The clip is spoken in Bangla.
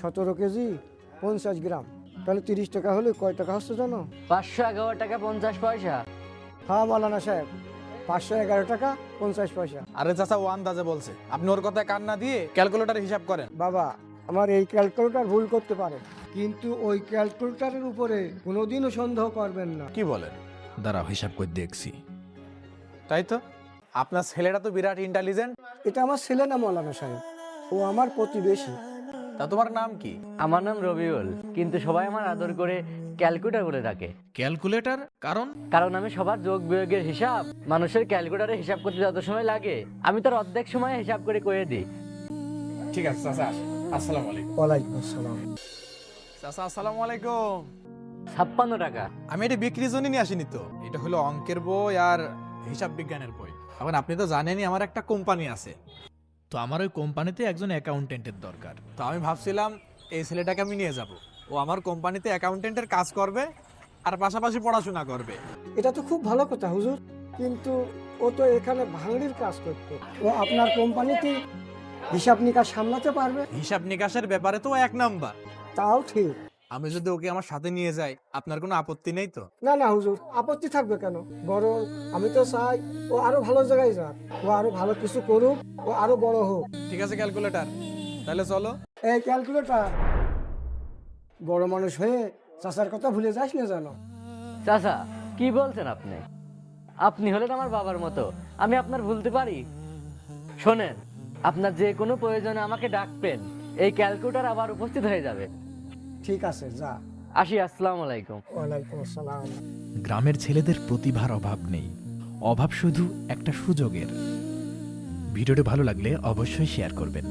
17 কেজি 50 গ্রাম, তাহলে 30 টাকা হলে কয় টাকা হচ্ছে জানো? 511 টাকা 50 পয়সা। হ্যাঁ মাওলানা সাহেব, 511 টাকা 50 পয়সা। আরে চাচা ও আন্দাজে বলছে, আপনি ওর কথায় কান না দিয়ে ক্যালকুলেটরে হিসাব করেন। বাবা, আমার এই ক্যালকুলেটর ভুল করতে পারে, কিন্তু ওই ক্যালকুলেটরের উপরে কোনোদিনও সন্দেহ করবেন না। কি বলেন? দাঁড়াও হিসাব করে দেখছি। তাই তো, আপনার ছেলেটা তো বিরাট ইন্টেলিজেন্ট। এটা আমার ছেলে না মাওলানা সাহেব, ও আমার প্রতিবেশী। তা তোমার নাম কি? আমার নাম রবিউল, কিন্তু সবাই আমার আদর করে ক্যালকুলেটর বলে ডাকে। ক্যালকুলেটর? কারণ কারণ আমি সবার যোগ বিয়োগের হিসাব মানুষের ক্যালকুলেটরে হিসাব করতে যত সময় লাগে আমি তার অর্ধেক সময় হিসাব করে কয়ে দিই। ঠিক আছে চাচা, আসসালামু আলাইকুম। ওয়ালাইকুম আসসালাম। চাচা আসসালামু আলাইকুম। 56 টাকা। আমি এটা বিক্রির জন্য নিয়ে আসিনি তো, এটা হলো অঙ্কের বই আর হিসাব বিজ্ঞানের বই। এখন আপনি তো জানেনই আমার একটা কোম্পানি আছে, তো আমার ওই কোম্পানিতে একজন অ্যাকাউন্টেন্টের দরকার। তো আমি ভাবছিলাম এই ছেলেটাকে আমি নিয়ে যাব, ও আমার কোম্পানিতে অ্যাকাউন্টেন্টের কাজ করবে আর পাশাপাশি পড়াশোনা করবে। এটা তো খুব ভালো কথা হুজুর, কিন্তু ও তো এখানে ভাঙড়ির কাজ করতো, ও আপনার কোম্পানিতে হিসাব নিকাশ সামলাতে পারবে? হিসাব নিকাশের ব্যাপারে তো ও এক নাম্বার। তাও ঠিক। আমি যদি ওকে আমার সাথে নিয়ে যাই, আপনার কোনো আপত্তি নেই তো? না না হুজুর, আপত্তি থাকবে কেন? বরং আমি তো চাই ও আরো ভালো জায়গায় যাক, ও আরো ভালো কিছু করুক, ও আরো বড় হোক। ঠিক আছে ক্যালকুলেটর, তাহলে চলো। এই ক্যালকুলেটর, বড় মানুষ হয়ে চাচার কথা ভুলে যাস না জানো? চাচা কি বলছেন আপনি? আপনি হলেন আমার বাবার মতো, আমি আপনার ভুলতে পারি? শোনেন, আপনার যে কোনো প্রয়োজনে আমাকে ডাকবেন, এই ক্যালকুলেটর আবার উপস্থিত হয়ে যাবে। ঠিক আছে, যা। আসি, আসসালামু আলাইকুম। ওয়ালাইকুম আসসালাম। গ্রামের ছেলেদের প্রতিভার অভাব নেই, অভাব শুধু একটা সুযোগের। ভিডিওটি ভালো লাগলে অবশ্যই শেয়ার করবেন।